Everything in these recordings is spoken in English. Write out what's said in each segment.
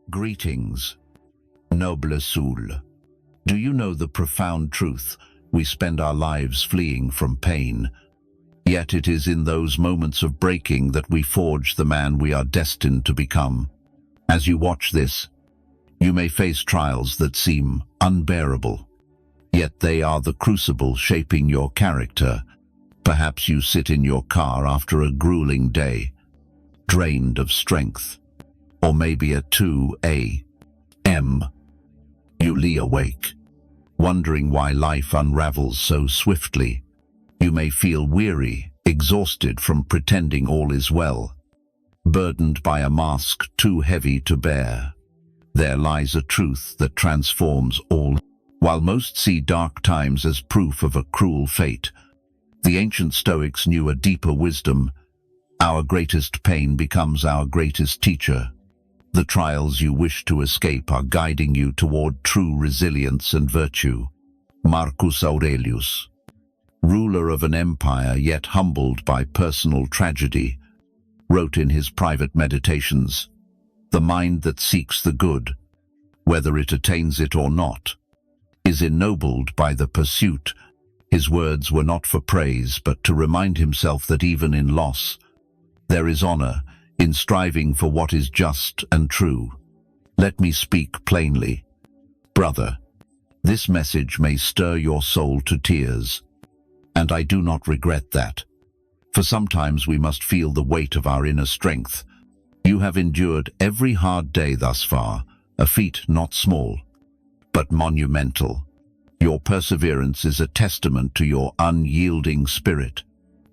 Greetings, noble soul. Do you know the profound truth? We spend our lives fleeing from pain. Yet it is in those moments of breaking that we forge the man we are destined to become. As you watch this, you may face trials that seem unbearable. Yet they are the crucible shaping your character. Perhaps you sit in your car after a grueling day, drained of strength. Or maybe at 2 a.m. you lie awake, wondering why life unravels so swiftly. You may feel weary, exhausted from pretending all is well, burdened by a mask too heavy to bear. There lies a truth that transforms all. While most see dark times as proof of a cruel fate, the ancient Stoics knew a deeper wisdom. Our greatest pain becomes our greatest teacher. The trials you wish to escape are guiding you toward true resilience and virtue. Marcus Aurelius, ruler of an empire yet humbled by personal tragedy, wrote in his private meditations, "The mind that seeks the good, whether it attains it or not, is ennobled by the pursuit." His words were not for praise, but to remind himself that even in loss, there is honor in striving for what is just and true. Let me speak plainly. Brother, this message may stir your soul to tears, and I do not regret that. For sometimes we must feel the weight of our inner strength. You have endured every hard day thus far, a feat not small, but monumental. Your perseverance is a testament to your unyielding spirit.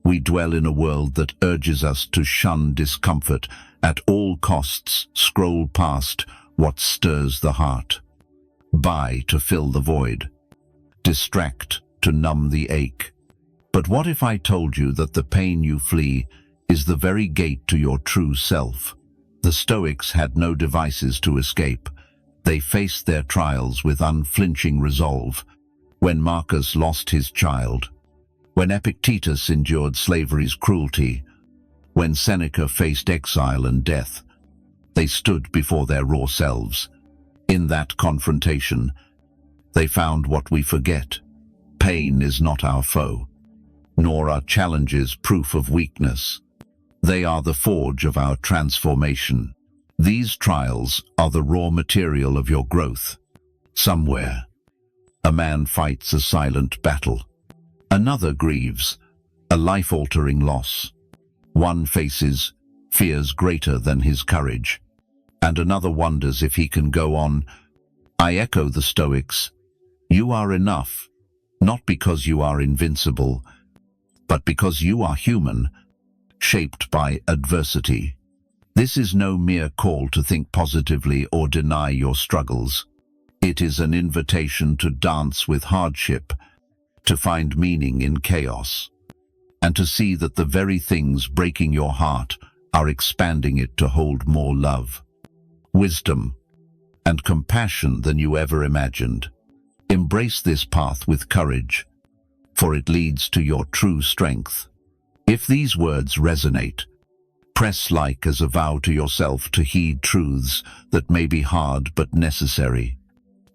We dwell in a world that urges us to shun discomfort, at all costs scroll past what stirs the heart. Buy to fill the void. Distract to numb the ache. But what if I told you that the pain you flee is the very gate to your true self? The Stoics had no devices to escape. They faced their trials with unflinching resolve. When Marcus lost his child, when Epictetus endured slavery's cruelty, when Seneca faced exile and death, they stood before their raw selves. In that confrontation, they found what we forget. Pain is not our foe, nor are challenges proof of weakness. They are the forge of our transformation. These trials are the raw material of your growth. Somewhere, a man fights a silent battle. Another grieves, a life-altering loss. One faces fears greater than his courage, and another wonders if he can go on. I echo the Stoics. You are enough, not because you are invincible, but because you are human, shaped by adversity. This is no mere call to think positively or deny your struggles. It is an invitation to dance with hardship, to find meaning in chaos, and to see that the very things breaking your heart are expanding it to hold more love, wisdom, and compassion than you ever imagined. Embrace this path with courage, for it leads to your true strength. If these words resonate, press like as a vow to yourself to heed truths that may be hard but necessary.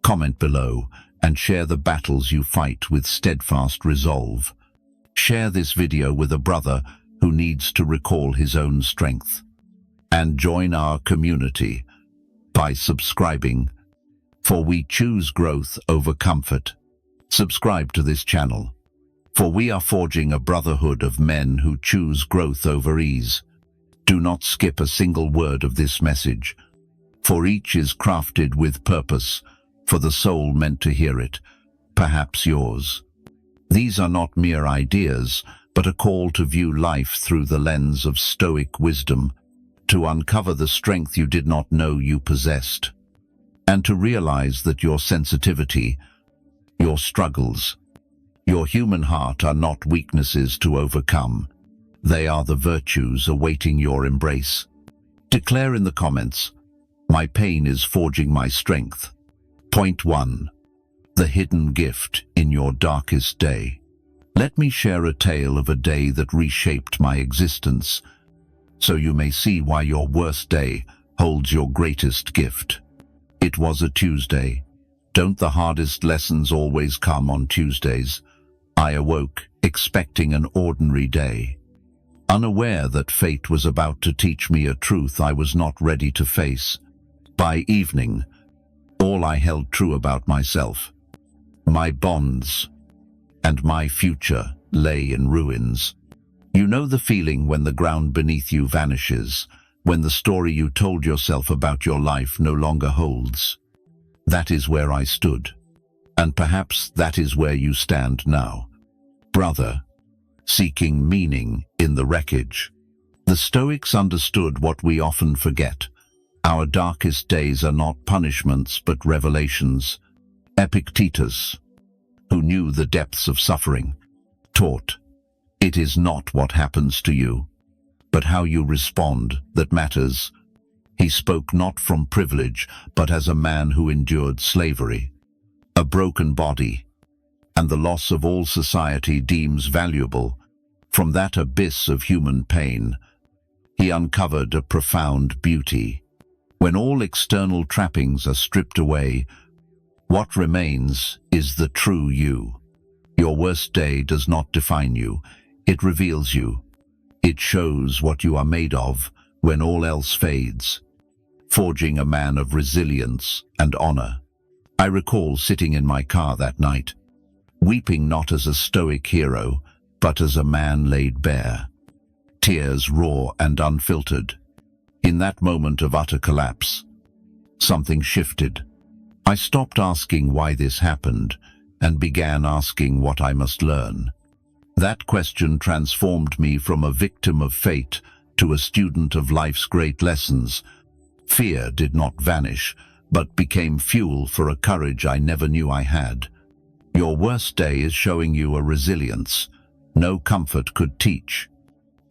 Comment below and share the battles you fight with steadfast resolve. Share this video with a brother who needs to recall his own strength. And join our community by subscribing, for we choose growth over comfort. Subscribe to this channel, for we are forging a brotherhood of men who choose growth over ease. Do not skip a single word of this message, for each is crafted with purpose, for the soul meant to hear it, perhaps yours. These are not mere ideas, but a call to view life through the lens of Stoic wisdom, to uncover the strength you did not know you possessed, and to realize that your sensitivity, your struggles, your human heart are not weaknesses to overcome. They are the virtues awaiting your embrace. Declare in the comments, "My pain is forging my strength." Point 1. The hidden gift in your darkest day. Let me share a tale of a day that reshaped my existence, so you may see why your worst day holds your greatest gift. It was a Tuesday. Don't the hardest lessons always come on Tuesdays? I awoke, expecting an ordinary day, unaware that fate was about to teach me a truth I was not ready to face. By evening, all I held true about myself, my bonds, and my future lay in ruins. You know the feeling when the ground beneath you vanishes, when the story you told yourself about your life no longer holds. That is where I stood, and perhaps that is where you stand now, brother, seeking meaning in the wreckage. The Stoics understood what we often forget. Our darkest days are not punishments but revelations. Epictetus, who knew the depths of suffering, taught, "It is not what happens to you, but how you respond that matters." He spoke not from privilege, but as a man who endured slavery, a broken body, and the loss of all society deems valuable. From that abyss of human pain, he uncovered a profound beauty. When all external trappings are stripped away, what remains is the true you. Your worst day does not define you, it reveals you. It shows what you are made of when all else fades, forging a man of resilience and honor. I recall sitting in my car that night, weeping not as a stoic hero, but as a man laid bare, tears raw and unfiltered. In that moment of utter collapse, something shifted. I stopped asking why this happened and began asking what I must learn. That question transformed me from a victim of fate to a student of life's great lessons. Fear did not vanish, but became fuel for a courage I never knew I had. Your worst day is showing you a resilience no comfort could teach.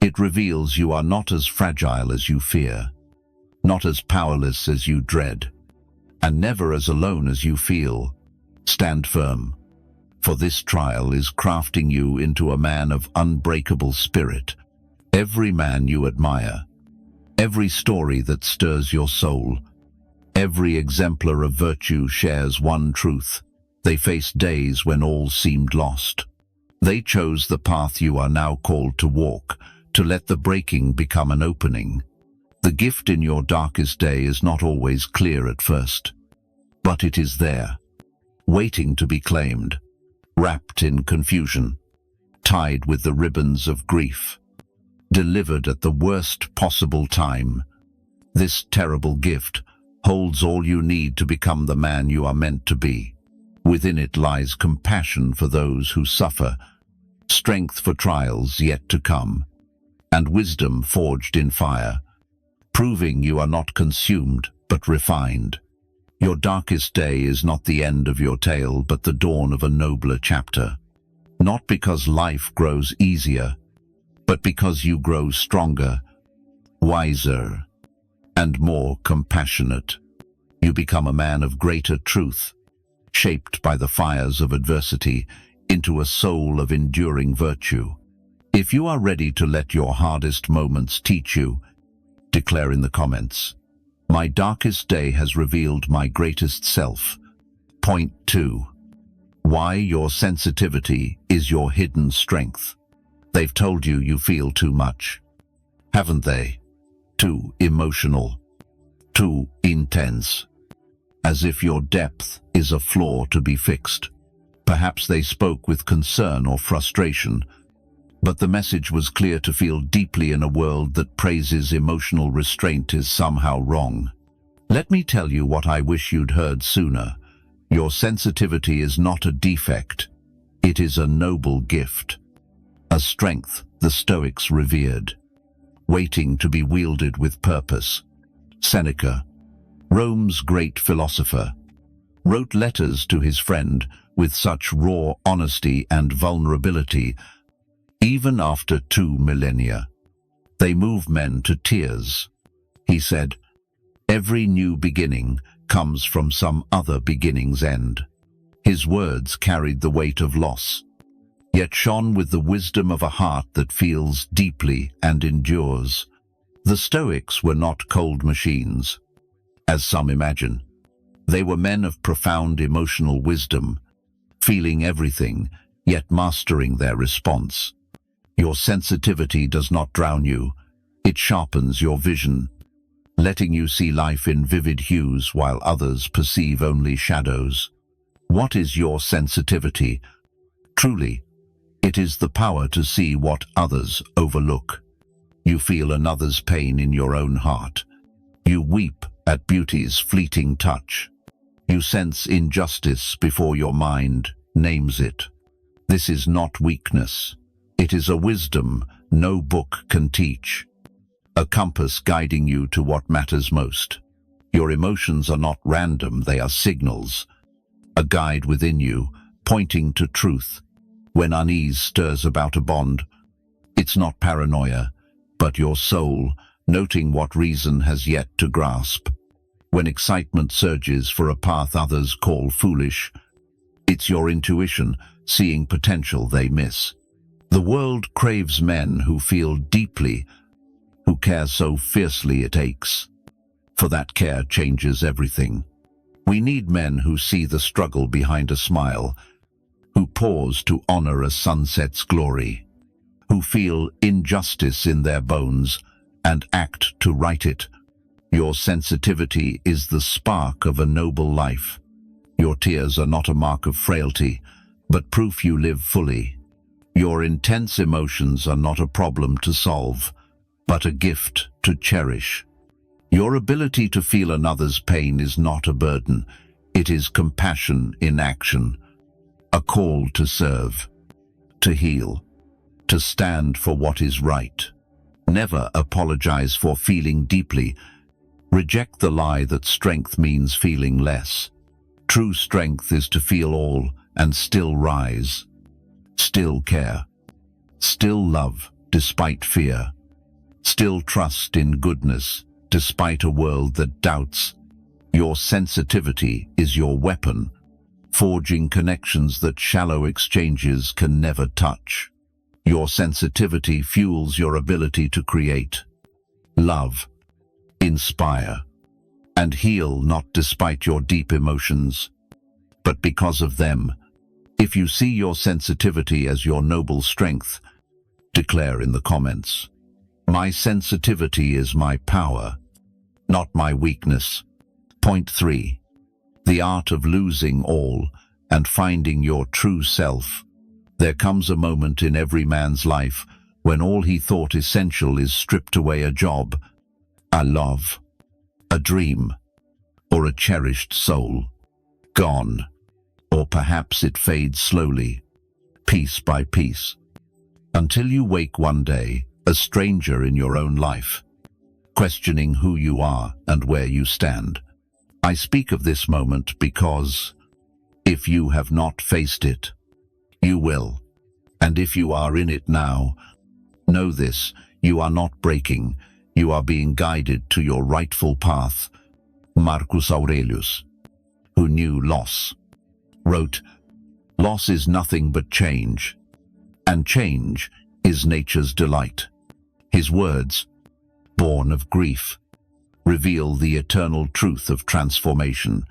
It reveals you are not as fragile as you fear, not as powerless as you dread, and never as alone as you feel. Stand firm, for this trial is crafting you into a man of unbreakable spirit. Every man you admire, every story that stirs your soul, every exemplar of virtue shares one truth. They faced days when all seemed lost. They chose the path you are now called to walk, to let the breaking become an opening. The gift in your darkest day is not always clear at first, but it is there, waiting to be claimed, wrapped in confusion, tied with the ribbons of grief, delivered at the worst possible time. This terrible gift holds all you need to become the man you are meant to be. Within it lies compassion for those who suffer, strength for trials yet to come, and wisdom forged in fire, proving you are not consumed but refined. Your darkest day is not the end of your tale but the dawn of a nobler chapter. Not because life grows easier, but because you grow stronger, wiser, and more compassionate. You become a man of greater truth, shaped by the fires of adversity into a soul of enduring virtue. If you are ready to let your hardest moments teach you, declare in the comments, "My darkest day has revealed my greatest self." Point 2. Why your sensitivity is your hidden strength. They've told you you feel too much, haven't they? Too emotional, too intense, as if your depth is a flaw to be fixed. Perhaps they spoke with concern or frustration, but the message was clear: to feel deeply in a world that praises emotional restraint is somehow wrong. Let me tell you what I wish you'd heard sooner. Your sensitivity is not a defect. It is a noble gift, a strength the Stoics revered, waiting to be wielded with purpose. Seneca, Rome's great philosopher, wrote letters to his friend with such raw honesty and vulnerability. Even after 2 millennia, they move men to tears. He said, "Every new beginning comes from some other beginning's end." His words carried the weight of loss, yet shone with the wisdom of a heart that feels deeply and endures. The Stoics were not cold machines, as some imagine. They were men of profound emotional wisdom, feeling everything, yet mastering their response. Your sensitivity does not drown you, it sharpens your vision, letting you see life in vivid hues while others perceive only shadows. What is your sensitivity? Truly, it is the power to see what others overlook. You feel another's pain in your own heart. You weep at beauty's fleeting touch. You sense injustice before your mind names it. This is not weakness. It is a wisdom no book can teach. A compass guiding you to what matters most. Your emotions are not random, they are signals. A guide within you, pointing to truth. When unease stirs about a bond, it's not paranoia, but your soul, noting what reason has yet to grasp. When excitement surges for a path others call foolish, it's your intuition, seeing potential they miss. The world craves men who feel deeply, who care so fiercely it aches. For that care changes everything. We need men who see the struggle behind a smile, who pause to honor a sunset's glory, who feel injustice in their bones and act to right it. Your sensitivity is the spark of a noble life. Your tears are not a mark of frailty, but proof you live fully. Your intense emotions are not a problem to solve, but a gift to cherish. Your ability to feel another's pain is not a burden, it is compassion in action, a call to serve, to heal, to stand for what is right. Never apologize for feeling deeply. Reject the lie that strength means feeling less. True strength is to feel all and still rise, still care, still love despite fear, still trust in goodness despite a world that doubts. Your sensitivity is your weapon, forging connections that shallow exchanges can never touch. Your sensitivity fuels your ability to create, love, inspire, and heal, not despite your deep emotions, but because of them. If you see your sensitivity as your noble strength, declare in the comments, "My sensitivity is my power, not my weakness." Point 3. The art of losing all and finding your true self. There comes a moment in every man's life when all he thought essential is stripped away: a job, a love, a dream, or a cherished soul. Gone. Or perhaps it fades slowly, piece by piece, until you wake one day, a stranger in your own life, questioning who you are and where you stand. I speak of this moment because, if you have not faced it, you will. And if you are in it now, know this: you are not breaking, you are being guided to your rightful path. Marcus Aurelius, who knew loss, wrote, "Loss is nothing but change, and change is nature's delight." His words, born of grief, reveal the eternal truth of transformation.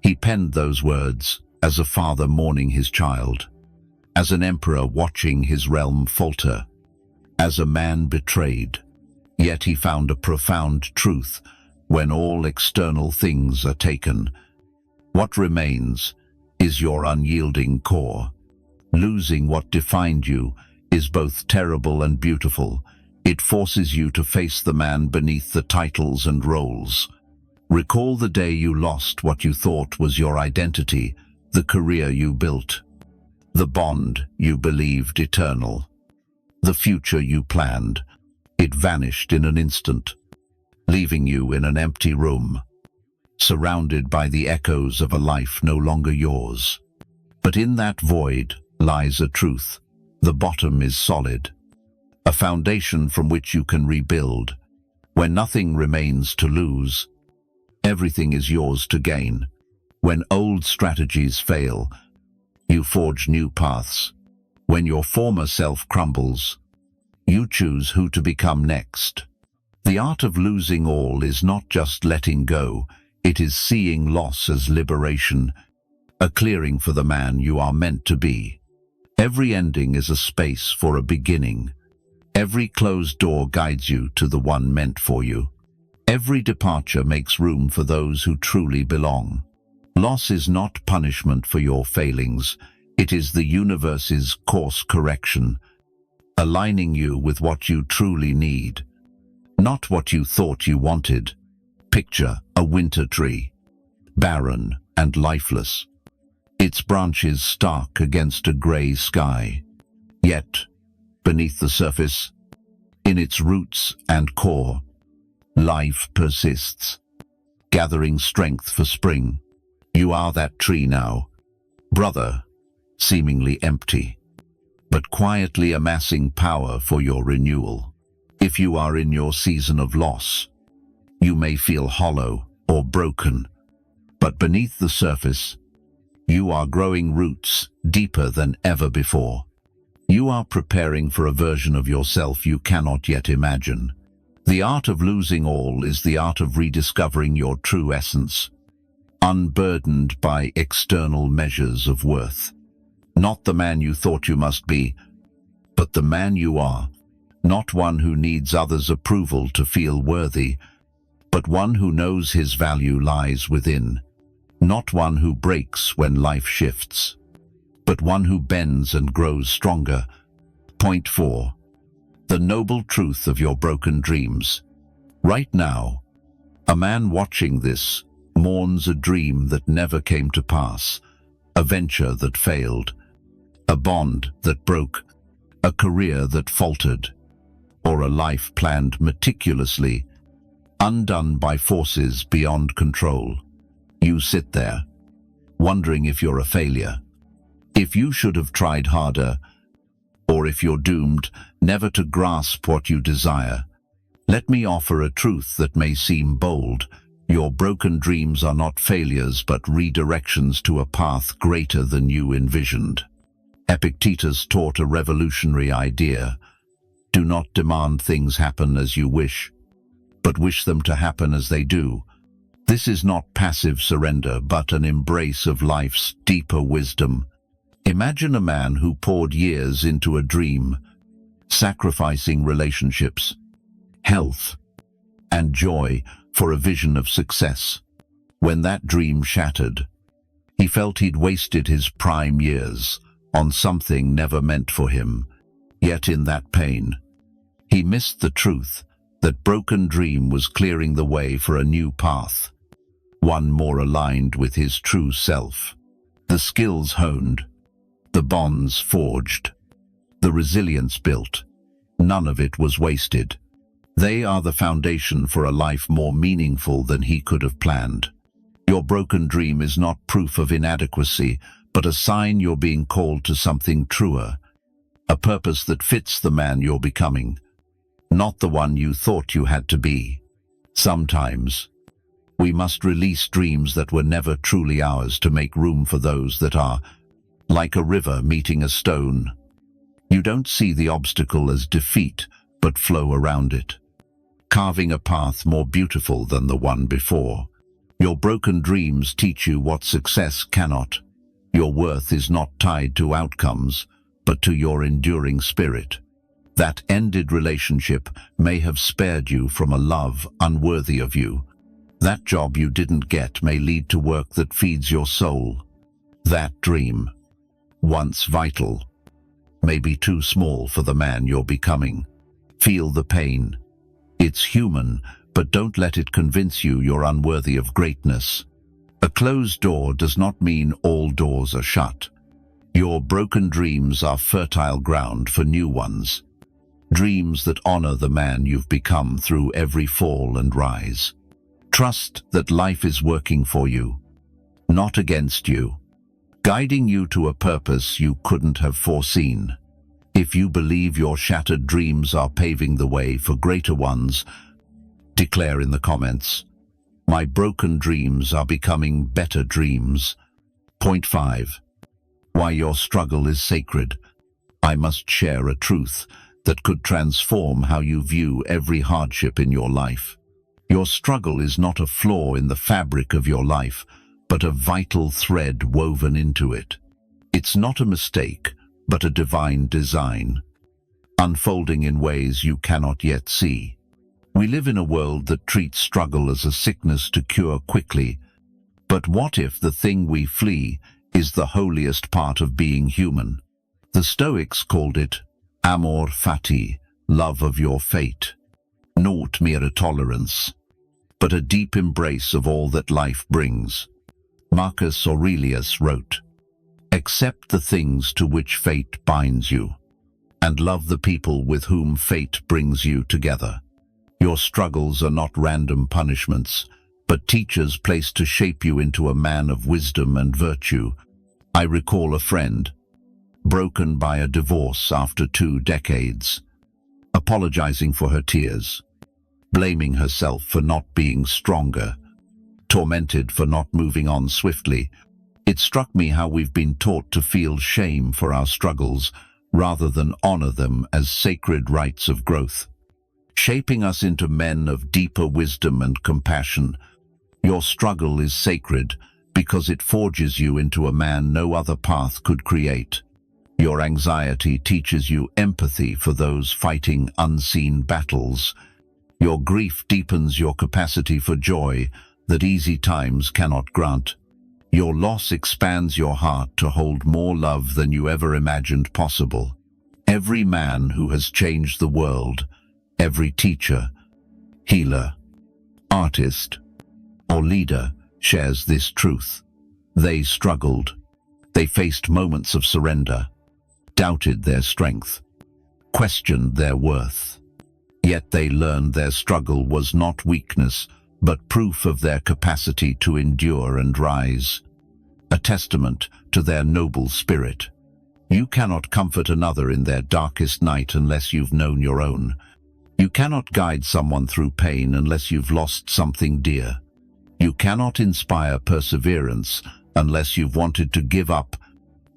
He penned those words as a father mourning his child, as an emperor watching his realm falter, as a man betrayed. Yet he found a profound truth: when all external things are taken, what remains is your unyielding core. Losing what defined you is both terrible and beautiful. It forces you to face the man beneath the titles and roles. Recall the day you lost what you thought was your identity, the career you built, the bond you believed eternal, the future you planned. It vanished in an instant, leaving you in an empty room, surrounded by the echoes of a life no longer yours. But in that void lies a truth. The bottom is solid, a foundation from which you can rebuild. When nothing remains to lose, everything is yours to gain. When old strategies fail, you forge new paths. When your former self crumbles, you choose who to become next. The art of losing all is not just letting go, It is seeing loss as liberation, a clearing for the man you are meant to be. Every ending is a space for a beginning. Every closed door guides you to the one meant for you. Every departure makes room for those who truly belong. Loss is not punishment for your failings. It is the universe's course correction, aligning you with what you truly need, not what you thought you wanted. Picture a winter tree, barren and lifeless, its branches stark against a grey sky. Yet, beneath the surface, in its roots and core, life persists, gathering strength for spring. You are that tree now, brother, seemingly empty, but quietly amassing power for your renewal. If you are in your season of loss, you may feel hollow or broken, but beneath the surface, you are growing roots deeper than ever before. You are preparing for a version of yourself you cannot yet imagine. The art of losing all is the art of rediscovering your true essence, unburdened by external measures of worth. Not the man you thought you must be, but the man you are. Not one who needs others' approval to feel worthy, but one who knows his value lies within. Not one who breaks when life shifts, but one who bends and grows stronger. Point 4. The noble truth of your broken dreams. Right now, a man watching this mourns a dream that never came to pass, a venture that failed, a bond that broke, a career that faltered, or a life planned meticulously, undone by forces beyond control. You sit there, wondering if you're a failure, if you should have tried harder, or if you're doomed never to grasp what you desire. Let me offer a truth that may seem bold. Your broken dreams are not failures but redirections to a path greater than you envisioned. Epictetus taught a revolutionary idea. Do not demand things happen as you wish, but wish them to happen as they do. This is not passive surrender, but an embrace of life's deeper wisdom. Imagine a man who poured years into a dream, sacrificing relationships, health, and joy for a vision of success. When that dream shattered, he felt he'd wasted his prime years on something never meant for him. Yet in that pain, he missed the truth that broken dream was clearing the way for a new path, one more aligned with his true self. The skills honed, the bonds forged, the resilience built, none of it was wasted. They are the foundation for a life more meaningful than he could have planned. Your broken dream is not proof of inadequacy, but a sign you're being called to something truer, a purpose that fits the man you're becoming, not the one you thought you had to be. Sometimes, we must release dreams that were never truly ours to make room for those that are, like a river meeting a stone. You don't see the obstacle as defeat, but flow around it, carving a path more beautiful than the one before. Your broken dreams teach you what success cannot. Your worth is not tied to outcomes, but to your enduring spirit. That ended relationship may have spared you from a love unworthy of you. That job you didn't get may lead to work that feeds your soul. That dream, once vital, may be too small for the man you're becoming. Feel the pain. It's human, but don't let it convince you you're unworthy of greatness. A closed door does not mean all doors are shut. Your broken dreams are fertile ground for new ones. Dreams that honor the man you've become through every fall and rise. Trust that life is working for you, not against you, guiding you to a purpose you couldn't have foreseen. If you believe your shattered dreams are paving the way for greater ones, declare in the comments, "My broken dreams are becoming better dreams." Point 5. Why your struggle is sacred. I must share a truth that could transform how you view every hardship in your life. Your struggle is not a flaw in the fabric of your life, but a vital thread woven into it. It's not a mistake, but a divine design, unfolding in ways you cannot yet see. We live in a world that treats struggle as a sickness to cure quickly, but what if the thing we flee is the holiest part of being human? The Stoics called it amor fati, love of your fate, not mere tolerance, but a deep embrace of all that life brings. Marcus Aurelius wrote, "Accept the things to which fate binds you, and love the people with whom fate brings you together." Your struggles are not random punishments, but teachers placed to shape you into a man of wisdom and virtue. I recall a friend, broken by a divorce after 2 decades, apologizing for her tears, blaming herself for not being stronger, tormented for not moving on swiftly. It struck me how we've been taught to feel shame for our struggles rather than honor them as sacred rites of growth, shaping us into men of deeper wisdom and compassion. Your struggle is sacred because it forges you into a man no other path could create. Your anxiety teaches you empathy for those fighting unseen battles. Your grief deepens your capacity for joy that easy times cannot grant. Your loss expands your heart to hold more love than you ever imagined possible. Every man who has changed the world, every teacher, healer, artist, or leader shares this truth. They struggled. They faced moments of surrender, doubted their strength, questioned their worth. Yet they learned their struggle was not weakness, but proof of their capacity to endure and rise, a testament to their noble spirit. You cannot comfort another in their darkest night unless you've known your own. You cannot guide someone through pain unless you've lost something dear. You cannot inspire perseverance unless you've wanted to give up.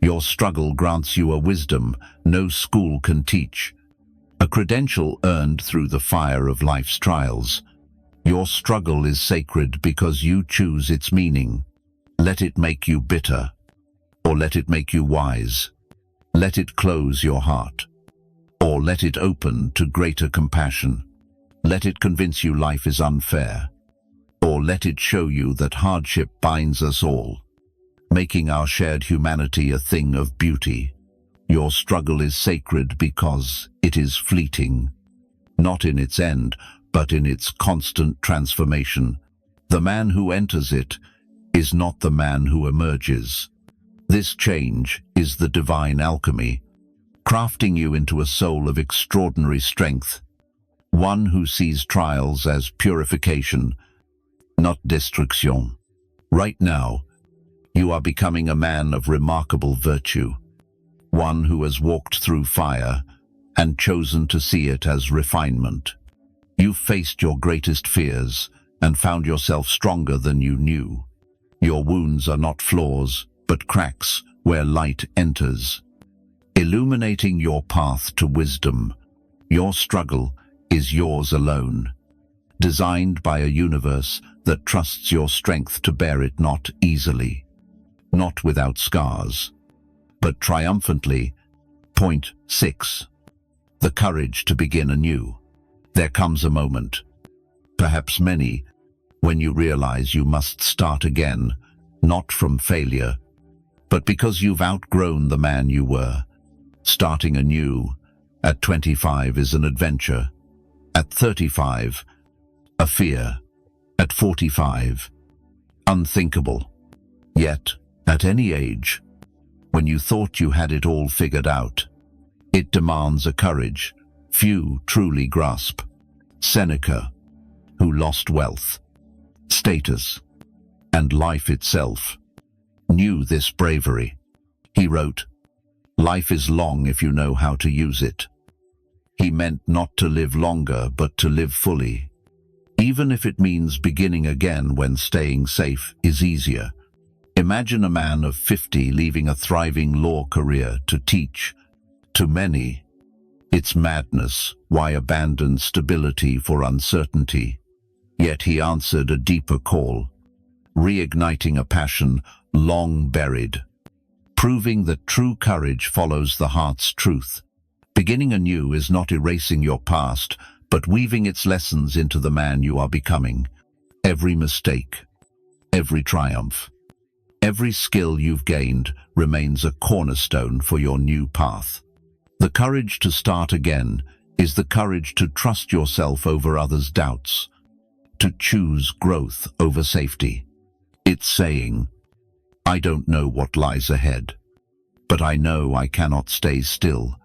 Your struggle grants you a wisdom no school can teach, a credential earned through the fire of life's trials. Your struggle is sacred because you choose its meaning. Let it make you bitter, or let it make you wise. Let it close your heart, or let it open to greater compassion. Let it convince you life is unfair, or let it show you that hardship binds us all, making our shared humanity a thing of beauty. Your struggle is sacred because it is fleeting, not in its end, but in its constant transformation. The man who enters it is not the man who emerges. This change is the divine alchemy, crafting you into a soul of extraordinary strength, one who sees trials as purification, not destruction. Right now, you are becoming a man of remarkable virtue, one who has walked through fire and chosen to see it as refinement. You've faced your greatest fears and found yourself stronger than you knew. Your wounds are not flaws, but cracks where light enters, illuminating your path to wisdom. Your struggle is yours alone, designed by a universe that trusts your strength to bear it not easily, not without scars, but triumphantly. Point 6. The courage to begin anew. There comes a moment, perhaps many, when you realize you must start again, not from failure, but because you've outgrown the man you were. Starting anew at 25 is an adventure. At 35, a fear. At 45, unthinkable. Yet, at any age, when you thought you had it all figured out, it demands a courage few truly grasp. Seneca, who lost wealth, status, and life itself, knew this bravery. He wrote, "Life is long if you know how to use it." He meant not to live longer, but to live fully, even if it means beginning again when staying safe is easier. Imagine a man of 50 leaving a thriving law career to teach. To many, it's madness. Why abandon stability for uncertainty? Yet he answered a deeper call, reigniting a passion long buried, proving that true courage follows the heart's truth. Beginning anew is not erasing your past, but weaving its lessons into the man you are becoming. Every mistake, every triumph, every skill you've gained remains a cornerstone for your new path. The courage to start again is the courage to trust yourself over others' doubts, to choose growth over safety. It's saying, I don't know what lies ahead, but I know I cannot stay still.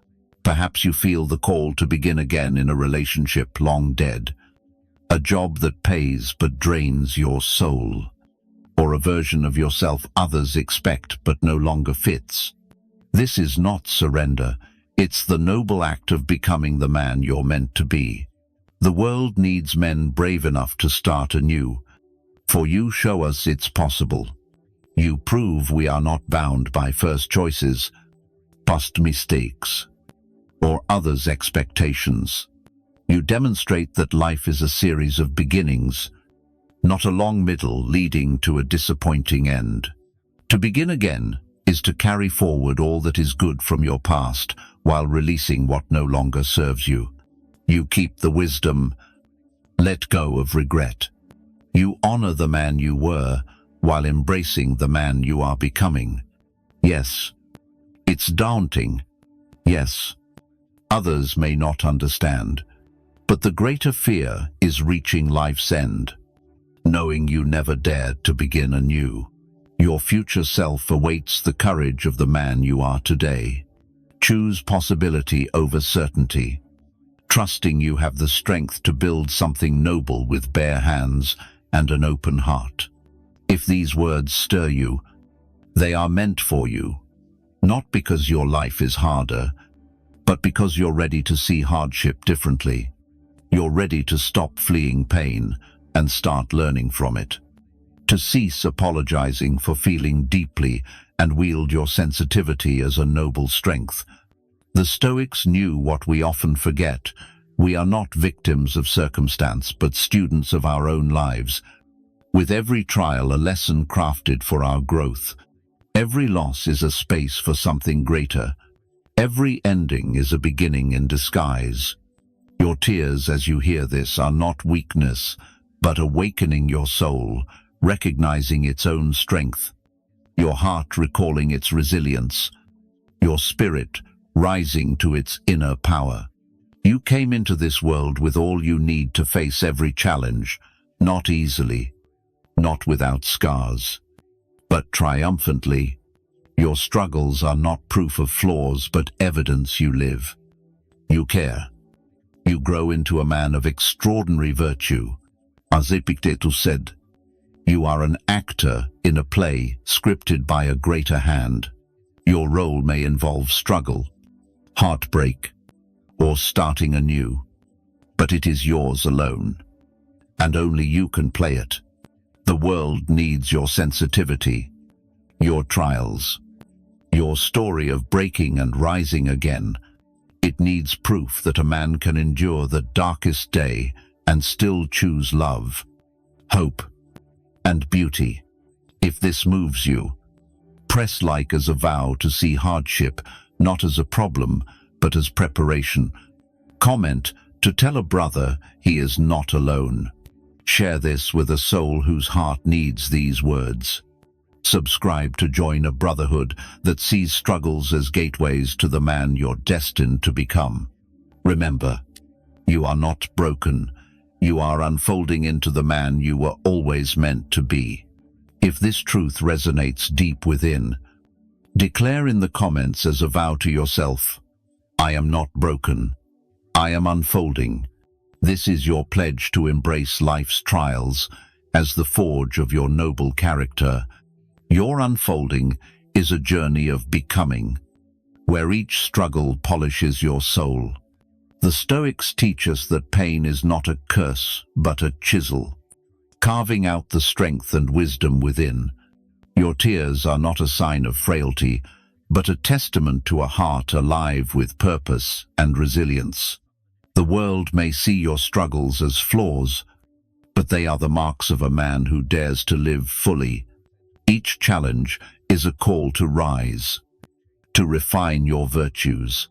Perhaps you feel the call to begin again in a relationship long dead, a job that pays but drains your soul, or a version of yourself others expect but no longer fits. This is not surrender. It's the noble act of becoming the man you're meant to be. The world needs men brave enough to start anew, for you show us it's possible. You prove we are not bound by first choices, past mistakes, or others' expectations. You demonstrate that life is a series of beginnings, not a long middle leading to a disappointing end. To begin again is to carry forward all that is good from your past while releasing what no longer serves you. You keep the wisdom, let go of regret. You honor the man you were while embracing the man you are becoming. Yes, it's daunting. Yes, others may not understand. But the greater fear is reaching life's end, knowing you never dared to begin anew. Your future self awaits the courage of the man you are today. Choose possibility over certainty, trusting you have the strength to build something noble with bare hands and an open heart. If these words stir you, they are meant for you, not because your life is harder, but because you're ready to see hardship differently. You're ready to stop fleeing pain and start learning from it, to cease apologizing for feeling deeply and wield your sensitivity as a noble strength. The Stoics knew what we often forget. We are not victims of circumstance, but students of our own lives. With every trial, a lesson crafted for our growth. Every loss is a space for something greater. Every ending is a beginning in disguise. Your tears as you hear this are not weakness, but awakening your soul, recognizing its own strength, your heart recalling its resilience, your spirit rising to its inner power. You came into this world with all you need to face every challenge, not easily, not without scars, but triumphantly. Your struggles are not proof of flaws, but evidence you live. You care. You grow into a man of extraordinary virtue. As Epictetus said, you are an actor in a play scripted by a greater hand. Your role may involve struggle, heartbreak, or starting anew, but it is yours alone, and only you can play it. The world needs your sensitivity, your trials, your story of breaking and rising again. It needs proof that a man can endure the darkest day and still choose love, hope, and beauty. If this moves you, press like as a vow to see hardship not as a problem, but as preparation. Comment to tell a brother he is not alone. Share this with a soul whose heart needs these words. Subscribe to join a brotherhood that sees struggles as gateways to the man you're destined to become. Remember, you are not broken. You are unfolding into the man you were always meant to be. If this truth resonates deep within, declare in the comments as a vow to yourself, I am not broken. I am unfolding. This is your pledge to embrace life's trials as the forge of your noble character. Your unfolding is a journey of becoming, where each struggle polishes your soul. The Stoics teach us that pain is not a curse, but a chisel, carving out the strength and wisdom within. Your tears are not a sign of frailty, but a testament to a heart alive with purpose and resilience. The world may see your struggles as flaws, but they are the marks of a man who dares to live fully. Each challenge is a call to rise, to refine your virtues,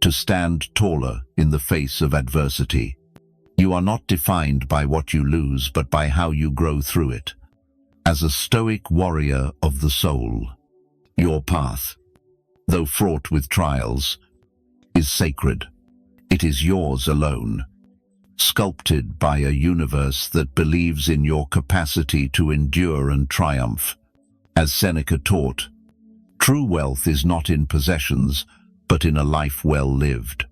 to stand taller in the face of adversity. You are not defined by what you lose, but by how you grow through it. As a stoic warrior of the soul, your path, though fraught with trials, is sacred. It is yours alone, sculpted by a universe that believes in your capacity to endure and triumph. As Seneca taught, true wealth is not in possessions, but in a life well lived.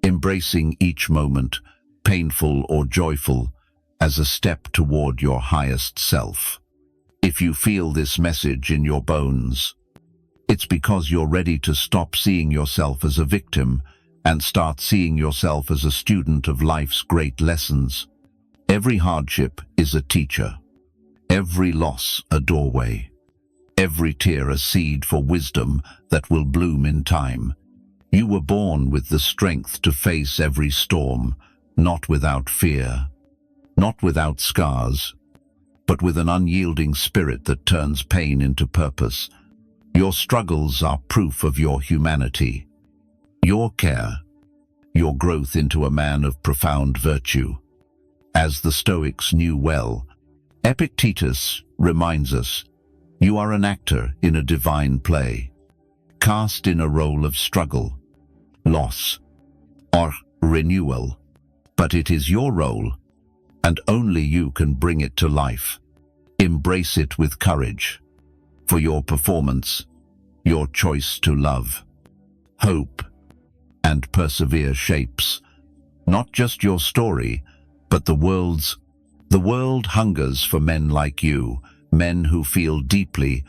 Embracing each moment, painful or joyful, as a step toward your highest self. If you feel this message in your bones, it's because you're ready to stop seeing yourself as a victim and start seeing yourself as a student of life's great lessons. Every hardship is a teacher, every loss a doorway, every tear a seed for wisdom that will bloom in time. You were born with the strength to face every storm, not without fear, not without scars, but with an unyielding spirit that turns pain into purpose. Your struggles are proof of your humanity, your care, your growth into a man of profound virtue. As the Stoics knew well, Epictetus reminds us, you are an actor in a divine play, cast in a role of struggle, loss, or renewal. But it is your role, and only you can bring it to life. Embrace it with courage. For your performance, your choice to love, hope, and persevere shapes not just your story, but the world's. The world hungers for men like you, men who feel deeply,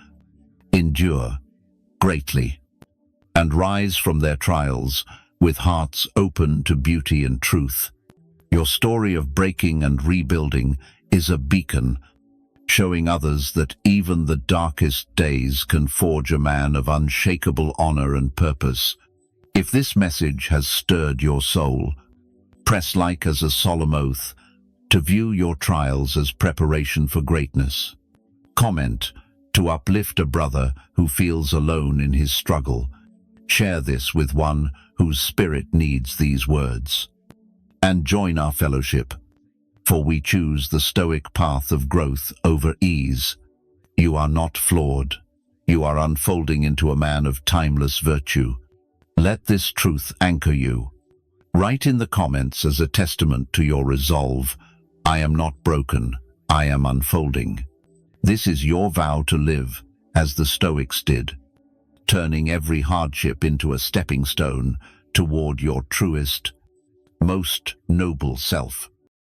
endure greatly, and rise from their trials with hearts open to beauty and truth. Your story of breaking and rebuilding is a beacon, showing others that even the darkest days can forge a man of unshakable honor and purpose. If this message has stirred your soul, press like as a solemn oath to view your trials as preparation for greatness. Comment to uplift a brother who feels alone in his struggle. Share this with one whose spirit needs these words. And join our fellowship, for we choose the Stoic path of growth over ease. You are not flawed. You are unfolding into a man of timeless virtue. Let this truth anchor you. Write in the comments as a testament to your resolve, I am not broken, I am unfolding. This is your vow to live as the Stoics did, turning every hardship into a stepping stone toward your truest, most noble self.